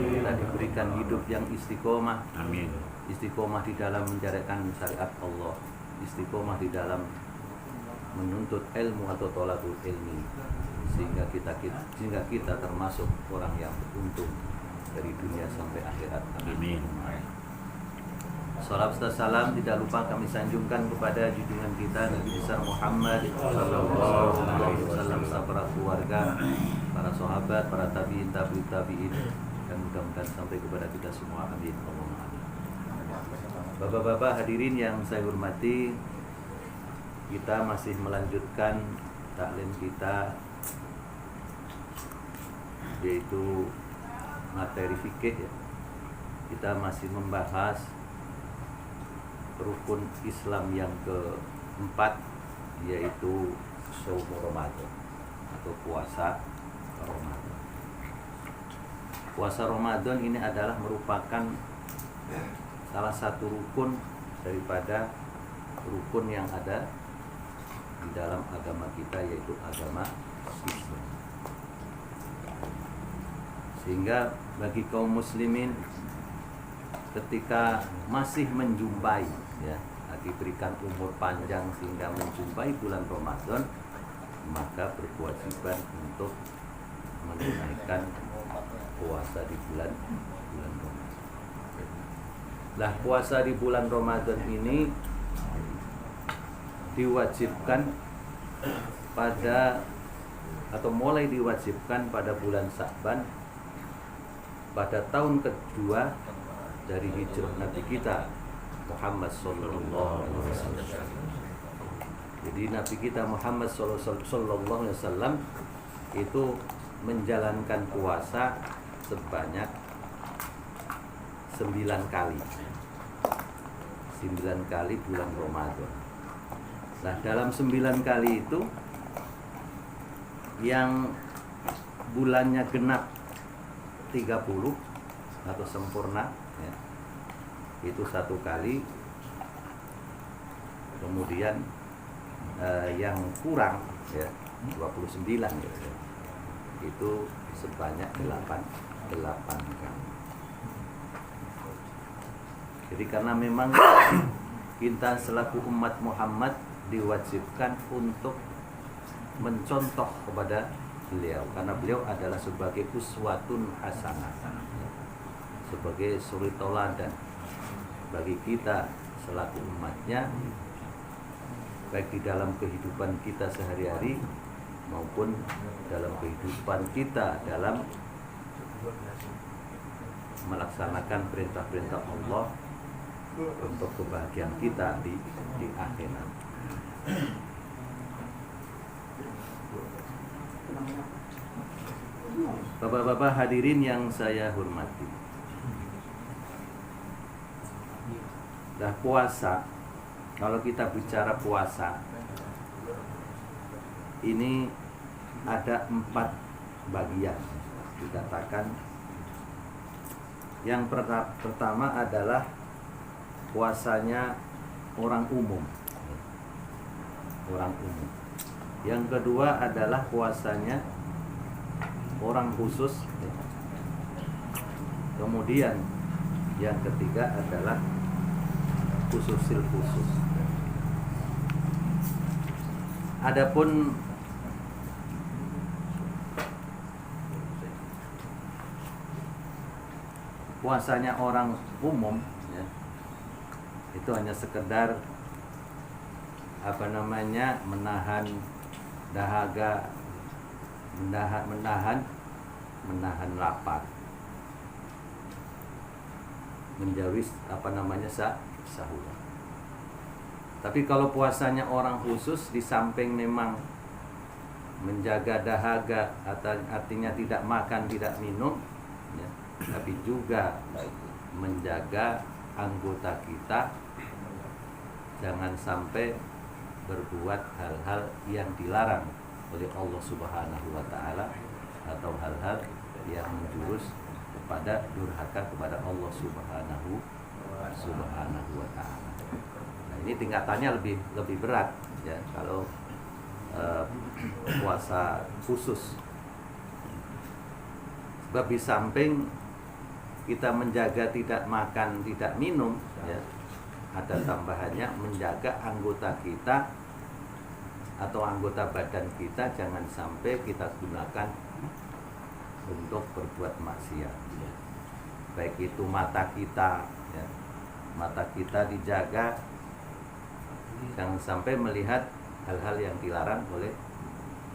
Kita diberikan hidup yang istiqomah. Amin. Istiqomah di dalam menjalankan syariat Allah, istiqomah di dalam menuntut ilmu atau thalabul ilmi, sehingga kita termasuk orang yang beruntung dari dunia sampai akhirat. Amin. Salawat dan salam tidak lupa kami sanjungkan kepada junjungan kita Nabi besar Muhammad sallallahu alaihi wasallam, para keluarga, para sahabat, para tabi'in, tabi'in, dan mudah-mudahan sampai kepada kita semua. Amin. Allahumma amin. Bapak-bapak hadirin yang saya hormati, kita masih melanjutkan taklim kita, yaitu materi fikih ya. Kita masih membahas rukun Islam yang keempat, yaitu Shaum Ramadan atau puasa Ramadan. Puasa Ramadan ini adalah merupakan salah satu rukun daripada rukun yang ada di dalam agama kita, yaitu agama Islam. Sehingga bagi kaum muslimin ketika masih menjumpai ya, diberikan umur panjang sehingga menjumpai bulan Ramadan, maka berkewajiban untuk menunaikan puasa di bulan Ramadan. Lah, puasa di bulan Ramadan ini diwajibkan pada atau mulai diwajibkan pada bulan Sya'ban pada tahun kedua dari hijrah Nabi kita Muhammad sallallahu alaihi wasallam. Jadi Nabi kita Muhammad sallallahu alaihi wasallam itu menjalankan puasa sebanyak 9 kali. 9 kali bulan Ramadan. Nah, dalam 9 kali itu yang bulannya genap 30 atau sempurna ya, itu 1 kali. Kemudian yang kurang ya 29 ya, itu sebanyak 8 kali. Jadi karena memang kita selaku umat Muhammad diwajibkan untuk mencontoh kepada beliau, karena beliau adalah sebagai uswatun hasanah, sebagai suri teladan bagi kita selaku umatnya, baik di dalam kehidupan kita sehari-hari maupun dalam kehidupan kita dalam melaksanakan perintah-perintah Allah untuk kebahagiaan kita di akhirat. Bapak-bapak hadirin yang saya hormati, nah, puasa, kalau kita bicara puasa ini ada 4 bagian. Dikatakan yang pertama adalah puasanya orang umum. Yang kedua adalah puasanya orang khusus. Kemudian yang ketiga adalah khususil khusus. Adapun puasanya orang umum ya, itu hanya sekedar menahan dahaga, menahan lapar, menjauhi sahur. Tapi kalau puasanya orang khusus, di samping memang menjaga dahaga, artinya tidak makan, tidak minum ya, tapi juga menjaga anggota kita jangan sampai berbuat hal-hal yang dilarang oleh Allah Subhanahu wa taala atau hal-hal yang menjurus kepada durhaka kepada Allah Subhanahu wa taala. Nah, ini tingkatannya lebih berat ya kalau puasa khusus. Sebab di samping kita menjaga tidak makan, tidak minum ya, ada tambahannya menjaga anggota kita atau anggota badan kita jangan sampai kita gunakan untuk berbuat maksiat. Baik itu mata kita ya, mata kita dijaga jangan sampai melihat hal-hal yang dilarang oleh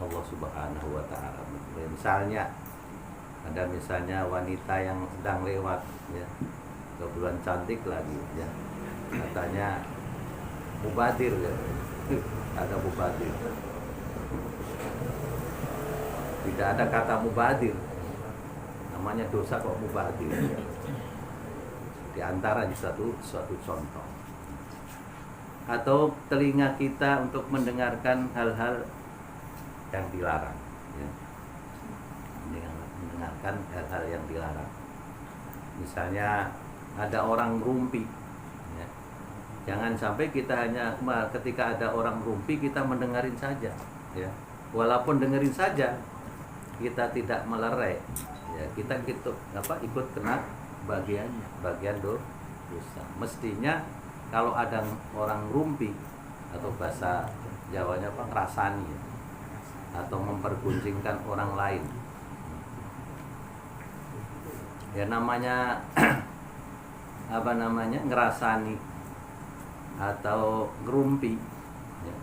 Allah Subhanahu wa taala. Misalnya ada wanita yang sedang lewat ya, kebetulan cantik lagi ya. Katanya mubadir ya. Ada mubadir. Tidak ada kata mubadir. Namanya dosa kok mubadir. Di antara suatu contoh. Atau telinga kita untuk mendengarkan hal-hal yang dilarang ya. Mendengarkan hal-hal yang dilarang. Misalnya ada orang rumpi ya. Jangan sampai kita hanya ketika ada orang rumpi kita mendengarin saja ya. Walaupun dengerin saja kita tidak melerai ya, kita ikut kena bagian dosa. Mestinya kalau ada orang rumpi atau bahasa Jawanya ngerasani ya, atau memperguncingkan orang lain ya, namanya ngerasani atau ngerumpi ya.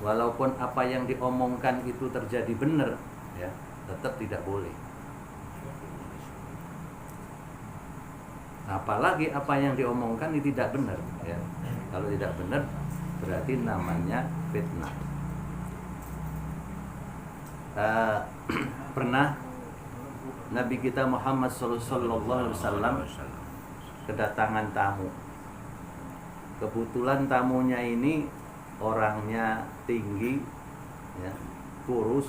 Walaupun apa yang diomongkan itu terjadi benar ya, tetap tidak boleh. Apalagi apa yang diomongkan ini tidak benar ya. Kalau tidak benar berarti namanya fitnah. Pernah Nabi kita Muhammad SAW kedatangan tamu. Kebetulan tamunya ini orangnya tinggi ya, kurus,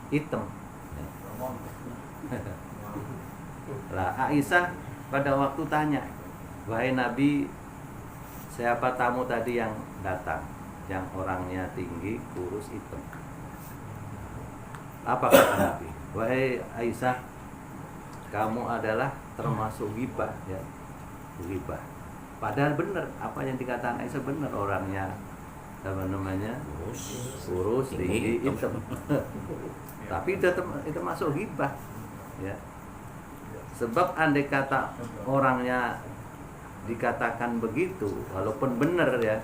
hitam ya. Lah Aisyah pada waktu tanya, wahai Nabi, siapa tamu tadi yang datang, yang orangnya tinggi, kurus, hitam? Apa kata Nabi? Wahai Aisyah, kamu adalah termasuk ghibah ya, ghibah. Padahal benar apa yang dikatakan Aisyah benar, orangnya kurus, tinggi, hitam. Tapi itu masuk ghibah ya. Sebab andai kata orangnya dikatakan begitu, walaupun benar ya,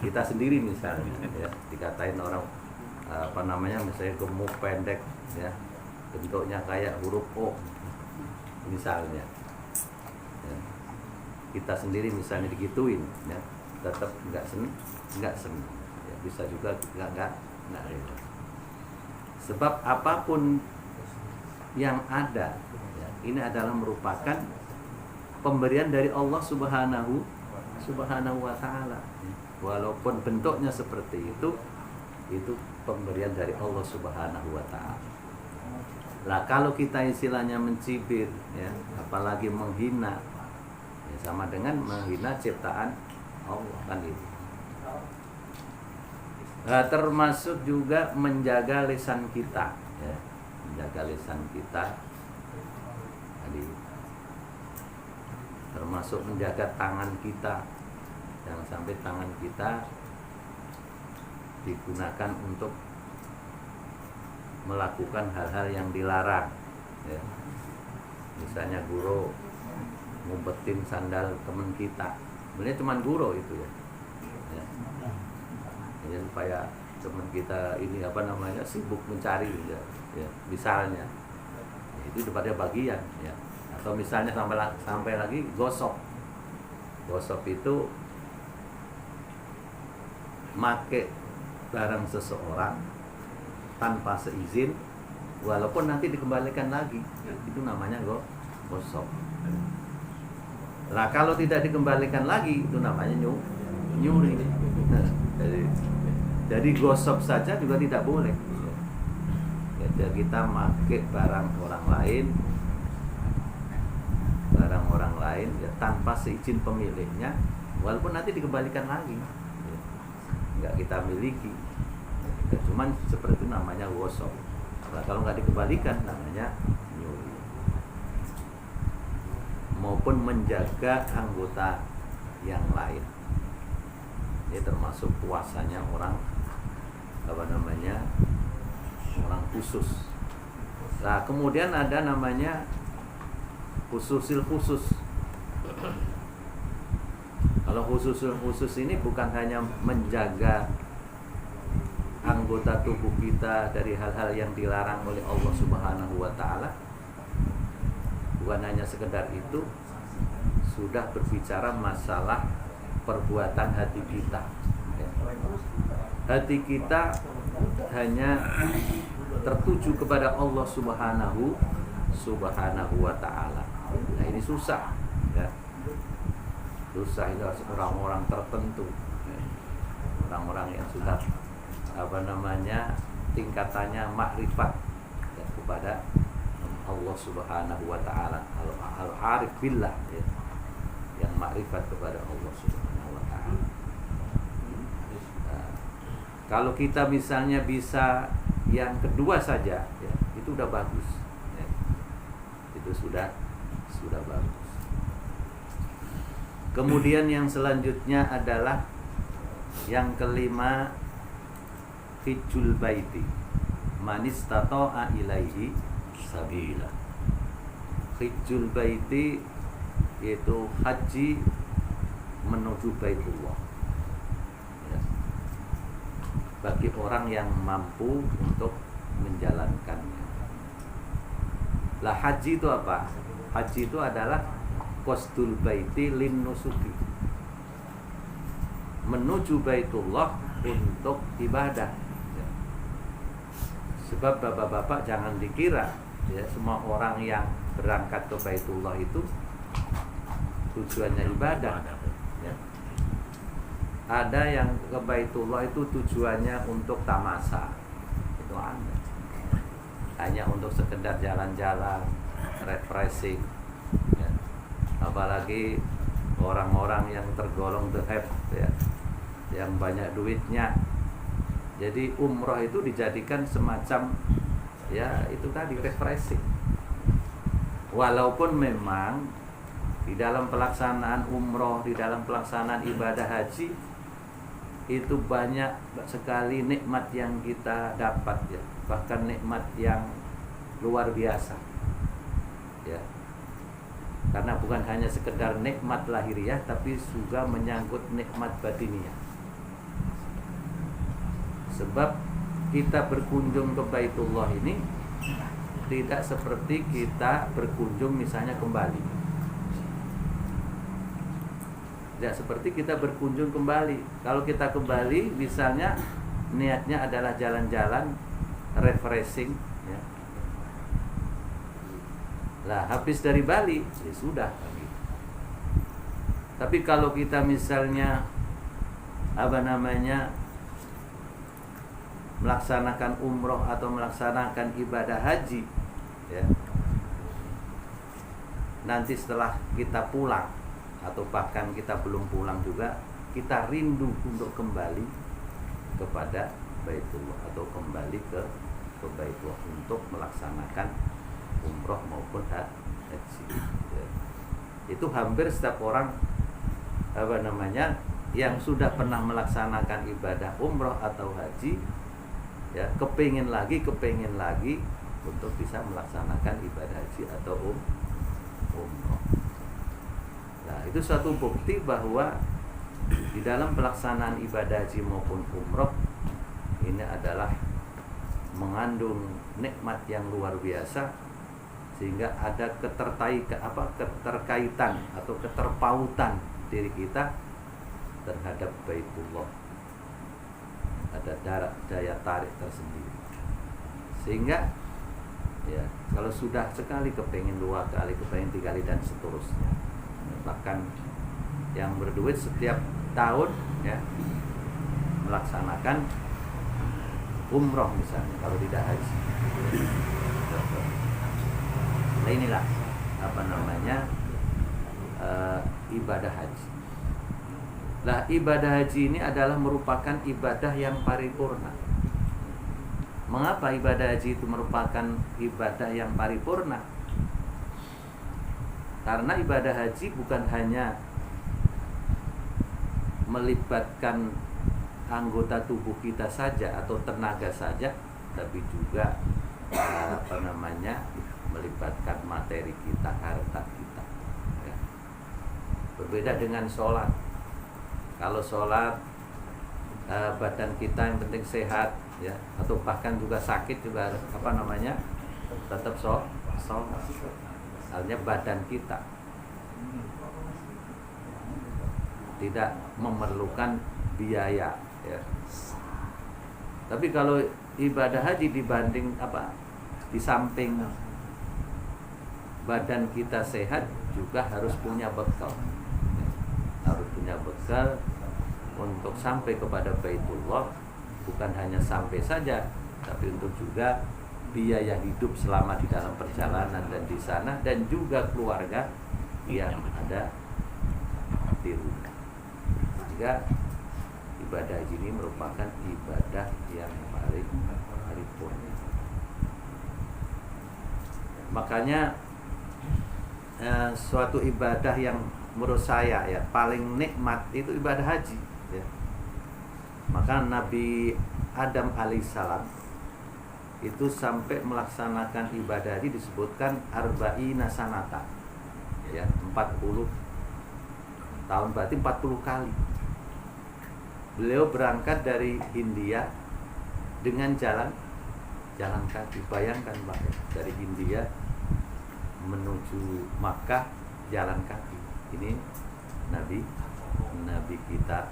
kita sendiri misalnya ya, dikatain orang misalnya gemuk pendek ya, bentuknya kayak huruf O misalnya ya. Kita sendiri misalnya digituin ya, tetap nggak senang ya, bisa juga nggak rela. Sebab apapun yang ada ya, ini adalah merupakan pemberian dari Allah Subhanahu wa Ta'ala. Walaupun bentuknya seperti itu pemberian dari Allah Subhanahu wa Ta'ala. Lah kalau kita istilahnya mencibir ya, apalagi menghina ya, sama dengan menghina ciptaan Allah kan itu. Nah, termasuk juga menjaga lisan kita ya, menjaga lisan kita tadi, termasuk menjaga tangan kita, jangan sampai tangan kita digunakan untuk melakukan hal-hal yang dilarang ya. Misalnya guru ngumpetin sandal teman kita, sebenarnya cuma guru itu ya. Ya, supaya teman kita ini sibuk mencari ya, misalnya ya, itu daripada bagian ya. Atau misalnya sampai lagi gosok itu make barang seseorang tanpa seizin, walaupun nanti dikembalikan lagi, itu namanya gosok. Nah kalau tidak dikembalikan lagi itu namanya nyuri. Jadi gosok saja juga tidak boleh. Jadi kita make barang orang lain ya, tanpa seizin pemiliknya, walaupun nanti dikembalikan lagi, nggak kita miliki. Ya, cuman seperti itu namanya gosok. Nah, kalau nggak dikembalikan namanya nyuri. Maupun menjaga anggota yang lain. Ini termasuk puasanya orang khusus. Nah, kemudian ada namanya khususil khusus. Kalau khususil khusus ini bukan hanya menjaga anggota tubuh kita dari hal-hal yang dilarang oleh Allah Subhanahu wa Ta'ala, bukan hanya sekedar itu, sudah berbicara masalah perbuatan hati kita. Hati kita hanya tertuju kepada Allah Subhanahu wa ta'ala. Nah, ini susah ya. Susah itu orang-orang tertentu ya. Orang-orang yang sudah tingkatannya makrifat ya, kepada Allah Subhanahu wa ta'ala, al-arif billah ya, yang makrifat kepada Allah Subhanahu wa ta'ala. Nah, kalau kita misalnya bisa yang kedua saja ya, itu udah bagus ya. Itu sudah bagus. Kemudian yang selanjutnya adalah yang kelima, hijjul baiti manistata'a ilaihi sabila. Hijjul baiti yaitu haji menuju Baitullah ya. Bagi orang yang mampu untuk menjalankannya. Lah haji itu apa? Haji itu adalah qasdul baiti lin nusuki, menuju Baitullah untuk ibadah ya. Sebab bapak-bapak jangan dikira ya, semua orang yang berangkat ke Baitullah itu tujuannya ibadah ya. Ada yang ke Baitullah itu tujuannya untuk tamasya, itu ada. Hanya untuk sekedar jalan-jalan, refreshing ya. Apalagi orang-orang yang tergolong the have ya, yang banyak duitnya. Jadi umroh itu dijadikan semacam ya itu tadi, refreshing. Walaupun memang di dalam pelaksanaan umroh, di dalam pelaksanaan ibadah haji itu banyak sekali nikmat yang kita dapat ya, bahkan nikmat yang luar biasa ya. Karena bukan hanya sekedar nikmat lahiriah, tapi juga menyangkut nikmat batiniah. Sebab kita berkunjung ke Baitullah ini tidak seperti kita berkunjung misalnya ke Bali. Tidak seperti kita berkunjung ke Bali. Kalau kita ke Bali misalnya niatnya adalah jalan-jalan, refreshing ya. Lah habis dari Bali ya sudah. Tapi kalau kita misalnya melaksanakan umroh atau melaksanakan ibadah haji ya, nanti setelah kita pulang atau bahkan kita belum pulang juga, kita rindu untuk kembali kepada Baitullah atau kembali ke Baitullah untuk melaksanakan umroh maupun haji ya. Itu hampir setiap orang yang sudah pernah melaksanakan ibadah umroh atau haji ya, kepingin lagi untuk bisa melaksanakan ibadah haji atau umroh. Nah, itu suatu bukti bahwa di dalam pelaksanaan ibadah haji maupun umroh ini adalah mengandung nikmat yang luar biasa, sehingga ada keterkaitan atau keterpautan diri kita terhadap Baitullah. Ada daya tarik tersendiri, sehingga ya kalau sudah sekali kepengin, 2 kali kepengin, 3 kali dan seterusnya. Bahkan yang berduit setiap tahun ya melaksanakan umroh misalnya kalau tidak haji. Nah inilah ibadah haji. Nah, ibadah haji ini adalah merupakan ibadah yang paripurna. Mengapa ibadah haji itu merupakan ibadah yang paripurna? Karena ibadah haji bukan hanya melibatkan anggota tubuh kita saja atau tenaga saja, tapi juga melibatkan materi kita, harta kita ya. Berbeda dengan sholat. Kalau sholat badan kita yang penting sehat ya, atau bahkan juga sakit juga tetap sholat. asalnya badan kita, tidak memerlukan biaya ya. Tapi kalau ibadah haji dibanding di samping badan kita sehat juga harus punya bekal ya. Harus punya bekal untuk sampai kepada Baitullah, bukan hanya sampai saja, tapi untuk juga biaya hidup selama di dalam perjalanan dan di sana, dan juga keluarga yang ada di rumah. Sehingga ibadah haji ini merupakan ibadah yang paling paripurna. Makanya suatu ibadah yang menurut saya ya paling nikmat itu ibadah haji ya. Maka Nabi Adam alaihissalam itu sampai melaksanakan ibadah haji disebutkan arba'ina sanata ya, 40 tahun, berarti 40 kali. Beliau berangkat dari India dengan jalan kaki. Bayangkan Pak, dari India menuju Makkah jalan kaki. Ini Nabi kita,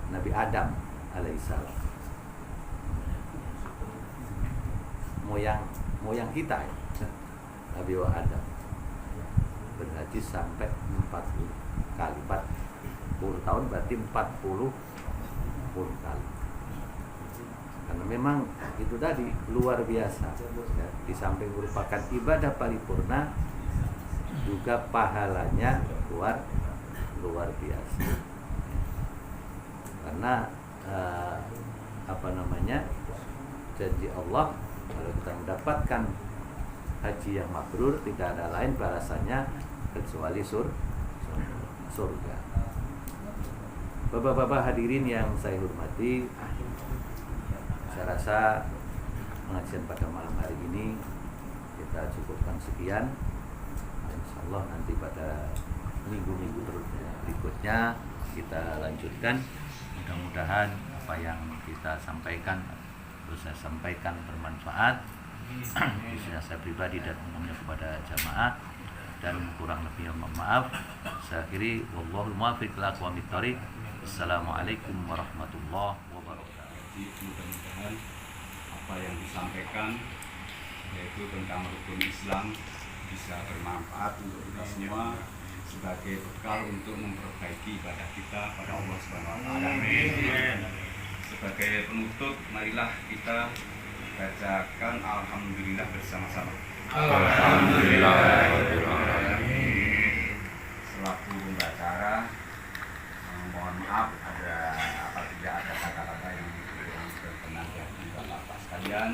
Nabi Adam alaihissalam, moyang kita ya. Nabi Adam berhaji sampai 40 kali. 40 tahun berarti 40 kali. Karena memang itu tadi luar biasa ya. Di samping merupakan ibadah paripurna, juga pahalanya luar biasa. Karena janji Allah, kalau kita mendapatkan haji yang mabrur, tidak ada lain balasannya kecuali surga. Bapak-bapak hadirin yang saya hormati, saya rasa pengajian pada malam hari ini kita cukupkan sekian. Insyaallah nanti pada minggu-minggu berikutnya kita lanjutkan. Mudah-mudahan apa yang kita sampaikan, saya sampaikan bermanfaat, khususnya saya pribadi dan umumnya kepada jamaah, dan kurang lebih mohon maaf. Saya akhiri, wallahul muwaffiq ila aqwamit thoriq. Assalamualaikum warahmatullahi wabarakatuh. Mudah-mudahan apa yang disampaikan yaitu tentang rukun Islam bisa bermanfaat untuk kita semua sebagai bekal untuk memperbaiki ibadah kita pada Allah Subhanahu wa taala. Sebagai penutup, marilah kita bacakan alhamdulillah bersama-sama. Alhamdulillah. Selaku pembacara, mohon maaf apabila ada kata-kata yang kurang berkenan dari Bapak sekalian.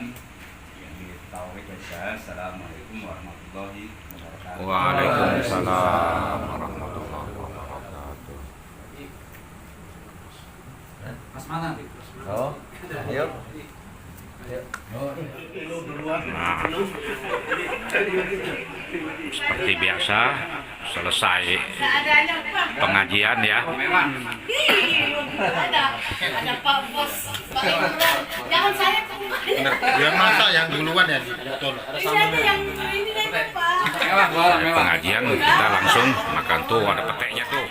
Assalamualaikum warahmatullahi wabarakatuh. Waalaikumsalam warahmatullahi wabarakatuh. Mas Malang. Oh, ayo. Seperti biasa, selesai pengajian ya. Ada Pak Bos. Jangan saya Yang masak yang duluan ya, betul. Ini yang ini Pak. Pengajian kita langsung makan tuh, ada peteknya tuh.